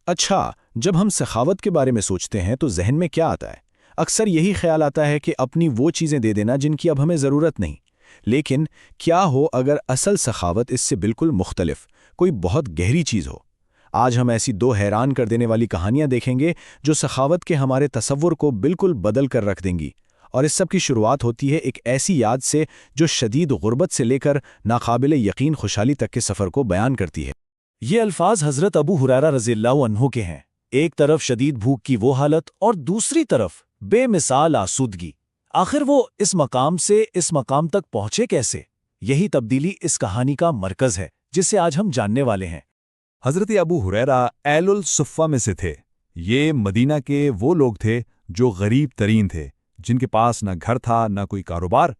अच्छा, जब हम सखावत के बारे में सोचते हैं तो जहन में क्या आता है? अक्सर यही ख्याल आता है कि अपनी वो चीज़ें दे देना जिनकी अब हमें ज़रूरत नहीं। लेकिन क्या हो अगर असल सखावत इससे बिल्कुल मुख्तलिफ कोई बहुत गहरी चीज़ हो? आज हम ऐसी दो हैरान कर देने वाली कहानियां देखेंगे जो सखावत के हमारे तसव्वुर को बिल्कुल बदल कर रख देंगी। और इस सब की शुरुआत होती है एक ऐसी याद से जो शदीद गुर्बत से लेकर नाकाबिल यकीन खुशहाली तक के सफ़र को बयान करती है। ये अल्फाज हज़रत अबू हुरैरा रज़ियल्लाहु अन्हु के हैं। एक तरफ शदीद भूख की वो हालत और दूसरी तरफ बेमिसाल आसूदगी। आखिर वो इस मकाम से इस मकाम तक पहुंचे कैसे? यही तब्दीली इस कहानी का मरकज़ है जिसे आज हम जानने वाले हैं। हज़रत अबू हुरैरा एलुल सुफ़्फ़ा में से थे। ये मदीना के वो लोग थे जो गरीब तरीन थे, जिनके पास न घर था न कोई कारोबार।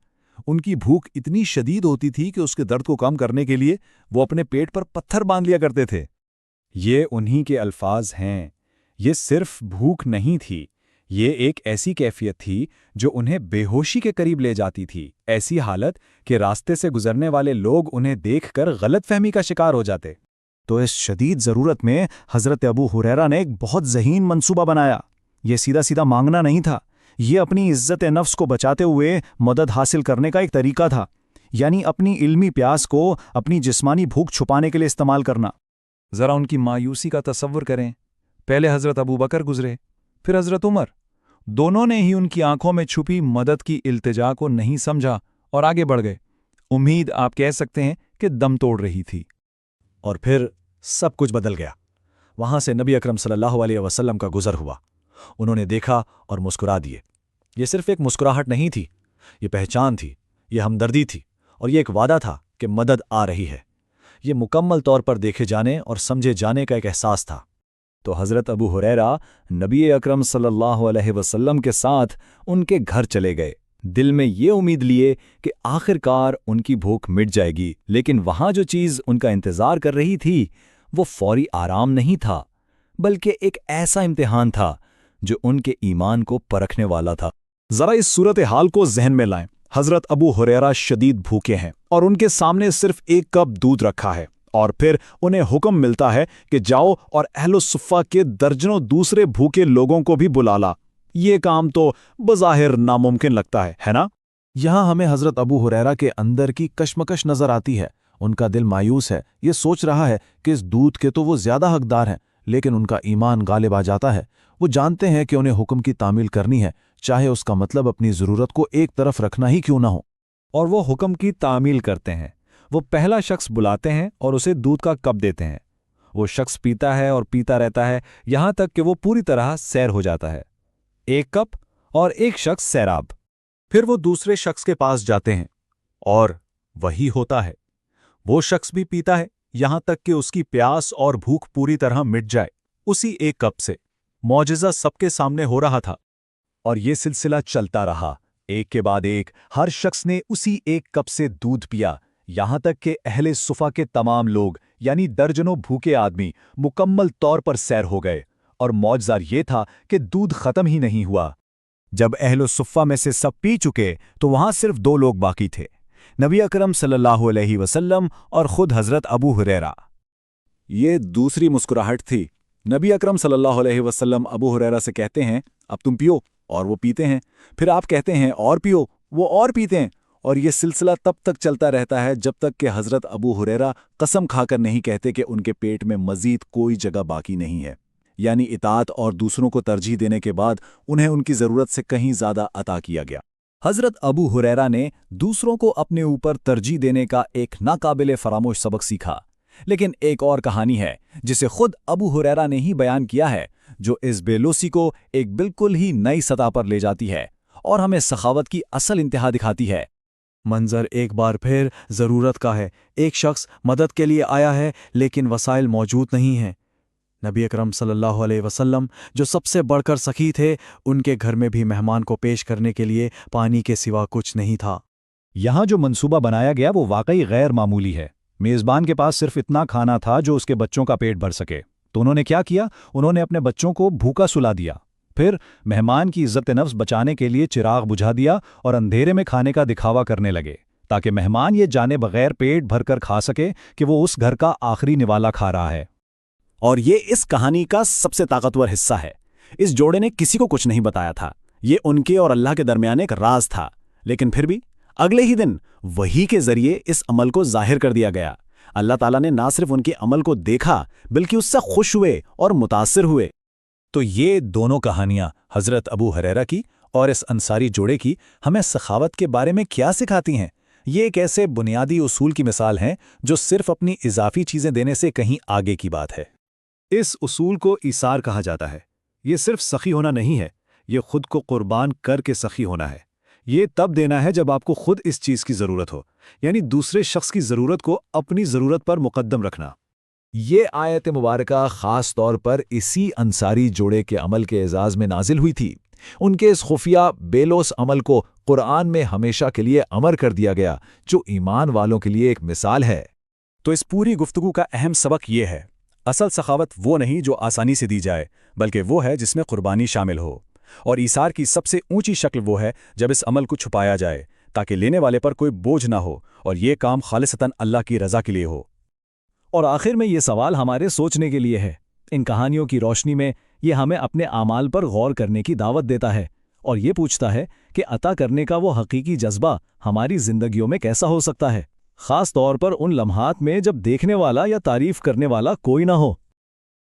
उनकी भूख इतनी शदीद होती थी कि उसके दर्द को कम करने के लिए वो अपने पेट पर पत्थर बांध लिया करते थे। ये उन्हीं के अल्फाज हैं। ये सिर्फ भूख नहीं थी, ये एक ऐसी कैफियत थी जो उन्हें बेहोशी के करीब ले जाती थी। ऐसी हालत कि रास्ते से गुजरने वाले लोग उन्हें देखकर गलतफहमी का शिकार हो जाते। तो इस शदीद ज़रूरत में हज़रत अबू हुरैरा ने एक बहुत ज़हीन मंसूबा बनाया। ये सीधा सीधा मांगना नहीं था, ये अपनी इज्जत नफ्स को बचाते हुए मदद हासिल करने का एक तरीका था। यानी अपनी इल्मी प्यास को अपनी जिस्मानी भूख छुपाने के लिए इस्तेमाल करना। ज़रा उनकी मायूसी का तसव्वुर करें। पहले हज़रत अबू बकर गुजरे, फिर हज़रत उमर। दोनों ने ही उनकी आंखों में छुपी मदद की इल्तिजा को नहीं समझा और आगे बढ़ गए। उम्मीद आप कह सकते हैं कि दम तोड़ रही थी। और फिर सब कुछ बदल गया। वहां से नबी अकरम सल्लल्लाहु अलैहि वसल्लम का गुजर हुआ। उन्होंने देखा और मुस्कुरा दिए। ये सिर्फ एक मुस्कुराहट नहीं थी, ये पहचान थी, ये हमदर्दी थी और ये एक वादा था कि मदद आ रही है। ये मुकम्मल तौर पर देखे जाने और समझे जाने का एक एहसास था। तो हज़रत अबू हुरैरा नबी अकरम सल्लल्लाहु अलैहि वसल्लम के साथ उनके घर चले गए, दिल में ये उम्मीद लिए कि आखिरकार उनकी भूख मिट जाएगी। लेकिन वहाँ जो चीज़ उनका इंतज़ार कर रही थी वो फौरी आराम नहीं था, बल्कि एक ऐसा इम्तिहान था जो उनके ईमान को परखने वाला था। ज़रा इस सूरत हाल को जहन में लाएं। हज़रत अबू हुरैरा शदीद भूखे हैं और उनके सामने सिर्फ एक कप दूध रखा है, और फिर उन्हें हुक्म मिलता है कि जाओ और अहले सुफ़्फ़ा के दर्जनों दूसरे भूखे लोगों को भी बुला ला। ये काम तो बज़ाहिर नामुमकिन लगता है ना? यहाँ हमें हज़रत अबू हुरैरा के अंदर की कशमकश नज़र आती है। उनका दिल मायूस है, ये सोच रहा है कि इस दूध के तो वो ज़्यादा हकदार हैं, लेकिन उनका ईमान गालिब आ जाता है। वो जानते हैं कि उन्हें हुक्म की तामील करनी है, चाहे उसका मतलब अपनी ज़रूरत को एक तरफ रखना ही क्यों ना हो। और वो हुक्म की तामील करते हैं। वो पहला शख्स बुलाते हैं और उसे दूध का कप देते हैं। वो शख्स पीता है और पीता रहता है, यहाँ तक कि वो पूरी तरह सैर हो जाता है। एक कप और एक शख्स सैराब। फिर वो दूसरे शख्स के पास जाते हैं और वही होता है। वो शख्स भी पीता है, यहाँ तक कि उसकी प्यास और भूख पूरी तरह मिट जाए उसी एक कप से। मौजिज़ा सबके सामने हो रहा था और ये सिलसिला चलता रहा। एक के बाद एक हर शख्स ने उसी एक कप से दूध पिया, यहाँ तक कि अहले सुफ़ा के तमाम लोग यानी दर्जनों भूखे आदमी मुकम्मल तौर पर सैर हो गए। और मौजज़ा ये था कि दूध ख़त्म ही नहीं हुआ। जब अहले सुफ़्फ़ा में से सब पी चुके तो वहाँ सिर्फ दो लोग बाकी थे, नबी अकरम सल्लल्लाहु अलैहि वसल्लम और ख़ुद हज़रत अबू हुरैरा। ये दूसरी मुस्कुराहट थी। नबी अकरम सल्लल्लाहु अलैहि वसल्लम अबू हुरैरा से कहते हैं, अब तुम पियो, और वो पीते हैं। फिर आप कहते हैं और पियो, वो और पीते हैं। और ये सिलसिला तब तक चलता रहता है जब तक कि हज़रत अबू हुरैरा कसम खाकर नहीं कहते कि उनके पेट में मज़ीद कोई जगह बाकी नहीं है। यानी इताअत और दूसरों को तरजीह देने के बाद उन्हें उनकी ज़रूरत से कहीं ज़्यादा अता किया गया। हज़रत अबू हुरैरा ने दूसरों को अपने ऊपर तरजीह देने का एक नाकाबिले फरामोश सबक सीखा। लेकिन एक और कहानी है जिसे खुद अबू हुरैरा ने ही बयान किया है, जो इस बेलूसी को एक बिल्कुल ही नई सतह पर ले जाती है और हमें सखावत की असल इंतहा दिखाती है। मंजर एक बार फिर ज़रूरत का है। एक शख्स मदद के लिए आया है लेकिन वसाइल मौजूद नहीं हैं। नबी अकरम सल्लल्लाहु अलैहि वसल्लम जो सबसे बढ़कर सखी थे, उनके घर में भी मेहमान को पेश करने के लिए पानी के सिवा कुछ नहीं था। यहाँ जो मंसूबा बनाया गया वो वाकई गैर मामूली है। मेज़बान के पास सिर्फ इतना खाना था जो उसके बच्चों का पेट भर सके, तो उन्होंने क्या किया? उन्होंने अपने बच्चों को भूखा सुला दिया। फिर मेहमान की इज्जत नफ्स बचाने के लिए चिराग बुझा दिया और अंधेरे में खाने का दिखावा करने लगे, ताकि मेहमान ये जाने बगैर पेट भरकर खा सके कि वो उस घर का आखिरी निवाला खा रहा है। اور یہ اس کہانی کا سب سے طاقتور حصہ ہے۔ اس جوڑے نے کسی کو کچھ نہیں بتایا تھا، یہ ان کے اور اللہ کے درمیان ایک راز تھا، لیکن پھر بھی اگلے ہی دن وحی کے ذریعے اس عمل کو ظاہر کر دیا گیا۔ اللہ تعالیٰ نے نہ صرف ان کے عمل کو دیکھا بلکہ اس سے خوش ہوئے اور متاثر ہوئے۔ تو یہ دونوں کہانیاں حضرت ابو ہریرہ کی اور اس انصاری جوڑے کی ہمیں سخاوت کے بارے میں کیا سکھاتی ہیں؟ یہ ایک ایسے بنیادی اصول کی مثال ہیں جو صرف اپنی اضافی چیزیں دینے سے کہیں آگے کی بات ہے۔ اس اصول کو ایثار کہا جاتا ہے۔ یہ صرف سخی ہونا نہیں ہے، یہ خود کو قربان کر کے سخی ہونا ہے۔ یہ تب دینا ہے جب آپ کو خود اس چیز کی ضرورت ہو، یعنی دوسرے شخص کی ضرورت کو اپنی ضرورت پر مقدم رکھنا۔ یہ آیت مبارکہ خاص طور پر اسی انصاری جوڑے کے عمل کے اعزاز میں نازل ہوئی تھی۔ ان کے اس خفیہ بے لوث عمل کو قرآن میں ہمیشہ کے لیے امر کر دیا گیا، جو ایمان والوں کے لیے ایک مثال ہے۔ تو اس پوری گفتگو کا اہم سبق یہ ہے، اصل سخاوت وہ نہیں جو آسانی سے دی جائے، بلکہ وہ ہے جس میں قربانی شامل ہو۔ اور ایثار کی سب سے اونچی شکل وہ ہے جب اس عمل کو چھپایا جائے تاکہ لینے والے پر کوئی بوجھ نہ ہو اور یہ کام خالصتاً اللہ کی رضا کے لیے ہو۔ اور آخر میں یہ سوال ہمارے سوچنے کے لیے ہے۔ ان کہانیوں کی روشنی میں یہ ہمیں اپنے اعمال پر غور کرنے کی دعوت دیتا ہے اور یہ پوچھتا ہے کہ عطا کرنے کا وہ حقیقی جذبہ ہماری زندگیوں میں کیسا ہو سکتا ہے، خاص طور پر ان لمحات میں جب دیکھنے والا یا تعریف کرنے والا کوئی نہ ہو۔